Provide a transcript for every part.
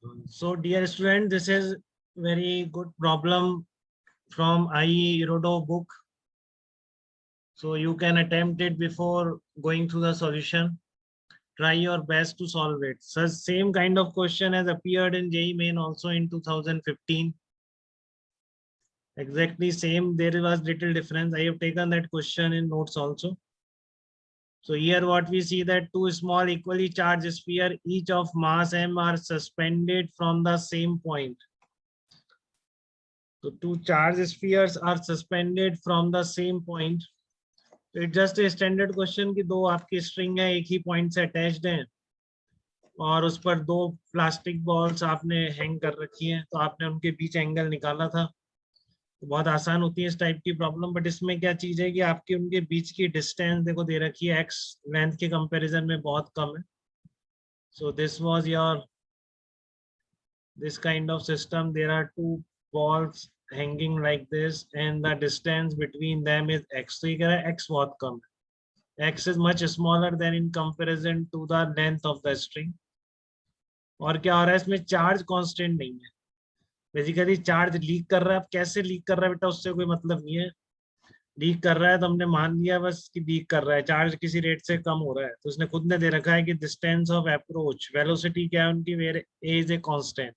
So dear student, this is very good problem from iirodo book. So you can attempt it before going through the solution. Try your best to solve it. So same kind of question has appeared in JEE Main also in 2015. Exactly same. There was little difference. I have taken that question in notes also. So here what we see that two small equally charged sphere, each of mass m, are suspended from the same point. So two charged spheres are suspended from the same point. So it's just a standard question कि दो आपकी string है, एक ही point से attached हैं और उस पर दो प्लास्टिक बॉल्स आपने हैंग कर रखी हैं, तो आपने उनके बीच एंगल निकाला था. तो बहुत आसान होती है इस टाइप की प्रॉब्लम, बट इसमें क्या चीज है कि आपकी उनके बीच की डिस्टेंस देखो दे रखी है, एक्स लेंथ के कंपैरिजन में बहुत कम है. So this was your this kind of system. There are two balls hanging like this and the distance between them is x. So you get x बहुत कम है. X is much smaller than in comparison to the length of the string. और क्या हो रहा है इसमें, charge constant नहीं है. बेसिकली चार्ज लीक कर रहा है. अब कैसे लीक कर रहा है बेटा उससे कोई मतलब नहीं है. लीक कर रहा है तो हमने मान लिया बस कि लीक कर रहा है, चार्ज किसी रेट से कम हो रहा है. तो उसने खुद ने दे रखा है कि डिस्टेंस ऑफ अप्रोच, वेलोसिटी क्या है उनकी, where a is a constant.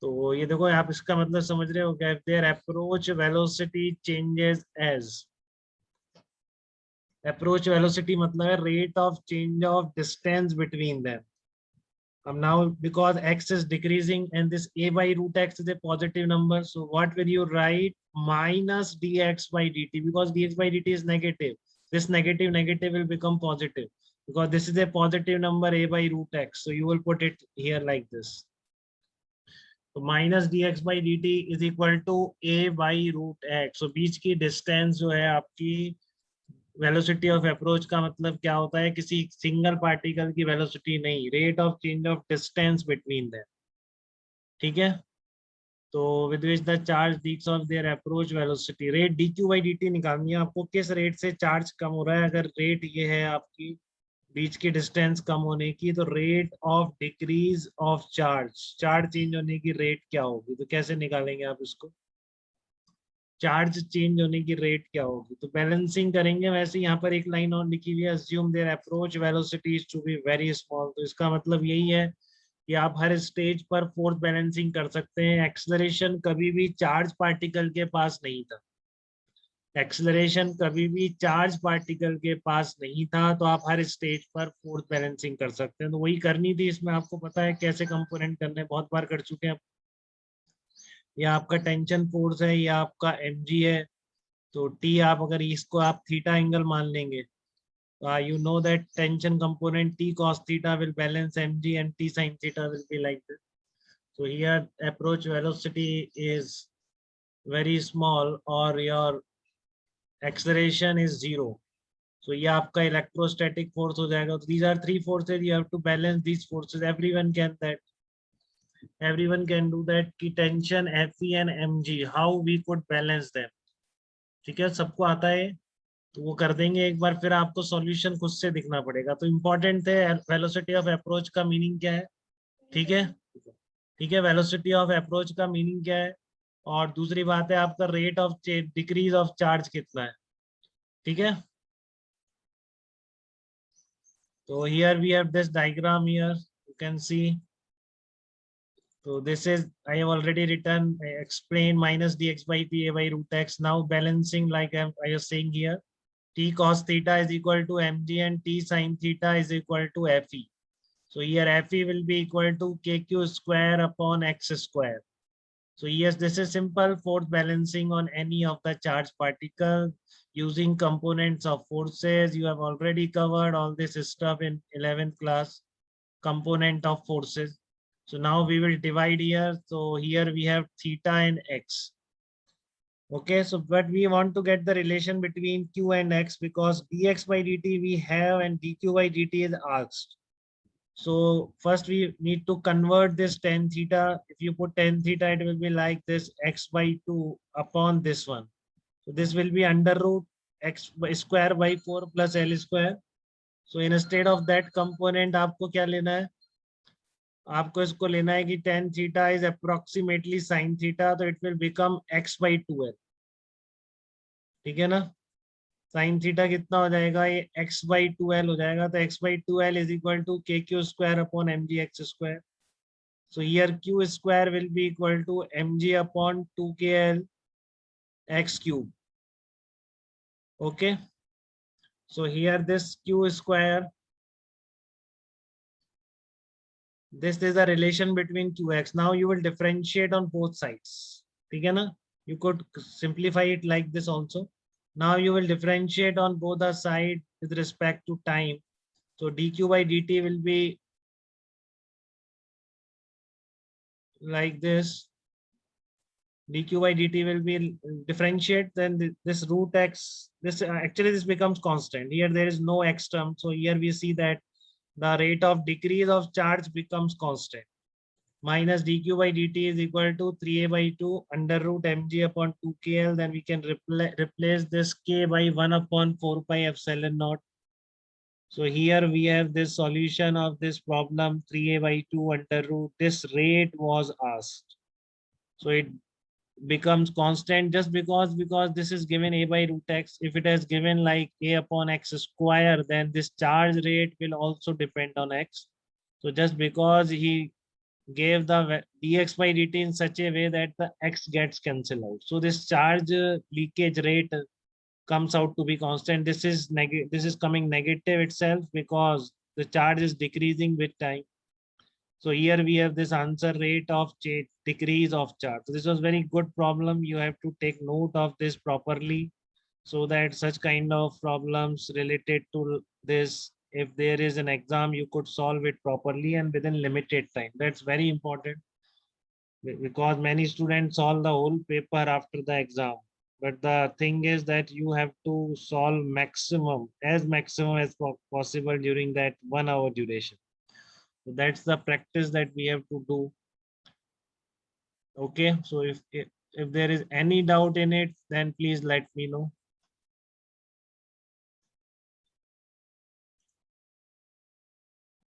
तो ये देखो आप इसका मतलब समझ रहे हो क्या, their approach velocity changes as, approach velocity मतलब है rate of change of distance between them. अब now because x is decreasing and this a by root x is a positive number, so what will you write, minus dx by dt, because dx by dt is negative, this negative will become positive because this is a positive number a by root x, so you will put it here like this. तो minus d x by d t is equal to a by root x. तो बीच की distance जो है आपकी velocity of approach का मतलब क्या होता है, किसी सिंगल पार्टिकल की वेलोसिटी नहीं, rate of change of distance between them. ठीक है. तो with which the charge leaks of their approach velocity, rate D Q by d T निकालनी है आपको, किस रेट से चार्ज कम हो रहा है. अगर रेट ये है आपकी बीच की डिस्टेंस कम होने की, तो rate of decrease of charge, charge change होने की रेट क्या होगी. तो कैसे निकालेंगे आप इसको, चार्ज चेंज होने की रेट क्या होगी. तो बैलेंसिंग करेंगे. वैसे यहाँ पर एक लाइन और लिखी हुई है, assume their approach velocity is to be very small. तो इसका मतलब यही है कि आप हर स्टेज पर फोर्स बैलेंसिंग कर सकते हैं. एक्सेलरेशन कभी भी चार्ज पार्टिकल के पास नहीं था, एक्सेलरेशन कभी भी चार्ज पार्टिकल के पास नहीं था, तो आप हर स्टेज पर फोर्स बैलेंसिंग कर सकते हैं. तो वही करनी थी इसमें. आपको पता है कैसे कंपोनेंट करने, बहुत बार कर चुके हैं. ये आपका टेंशन फोर्स है, ये आपका mg है. तो टी आप अगर इसको आप थीटा एंगल मान लेंगे, you know that tension component T cos theta will balance mg and T sin theta will be like this. So here approach velocity is very small or your acceleration is 0. So ये आपका electrostatic force हो जाएगा. So these are three forces, you have to balance these forces. Everyone can that. Everyone can do that. कि tension Fe and mg, how we could balance them. ठीक है, सबको आता है तो वो कर देंगे एक बार, फिर आपको सॉल्यूशन खुद से दिखना पड़ेगा. तो इम्पोर्टेंट है वेलोसिटी ऑफ अप्रोच का मीनिंग क्या है. ठीक है, ठीक है, वेलोसिटी ऑफ अप्रोच का मीनिंग क्या है. और दूसरी बात है आपका rate of decrease of charge कितना है. ठीक है. तो here we have this diagram, here you can see. So this is, I have already written, explain minus dx by t a by root x. Now balancing like I was saying here, t cos theta is equal to mg and t sin theta is equal to fe. So here fe will be equal to kq square upon x square. So yes, this is simple force balancing on any of the charged particle using components of forces. You have already covered all this stuff in 11th class, component of forces. So now we will divide here. So here we have theta and x. Okay, so but we want to get the relation between q and x because dx by dt we have and dq by dt is asked. So first we need to convert this tan theta. If you put tan theta, it will be like this, x by 2 upon this one. So this will be under root x square by 4 plus l square. So instead of that component, आपको क्या लेना है, आपको इसको लेना है कि tan theta is approximately sin theta, तो it will become x by 2l. ठीक है ना? sin theta कितना हो जाएगा? ये x by 2l हो जाएगा, तो x by 2l is equal to kq square upon mg x square. So here q square will be equal to mg upon 2kl x cube. Okay. So here this q square, this is a relation between qx. Now you will differentiate on both sides. ठीक है ना? You could simplify it like this also. Now you will differentiate on both the side with respect to time. So dq by dt will be like this. Dq by dt will be differentiate, then this root x, this actually this becomes constant. Here there is no x term. So here we see that the rate of decrease of charge becomes constant. Minus dq by dt is equal to 3a by 2 under root mg upon 2kl. Then we can replace this k by 1 upon 4 pi epsilon naught. So here we have this solution of this problem 3a by 2 under root. This rate was asked. So it becomes constant just because this is given a by root x. If it has given like a upon x square, then this charge rate will also depend on x. So just because he gave the dx by dt in such a way that the x gets cancelled out, so this charge leakage rate comes out to be constant. This is coming negative itself because the charge is decreasing with time. So here we have this answer rate of decrease of charge. So this was very good problem. You have to take note of this properly so that such kind of problems related to this, if there is an exam, you could solve it properly and within limited time. That's very important because many students solve the whole paper after the exam. But the thing is that you have to solve maximum as possible during that 1 hour duration. So that's the practice that we have to do. Okay, so if there is any doubt in it, then please let me know.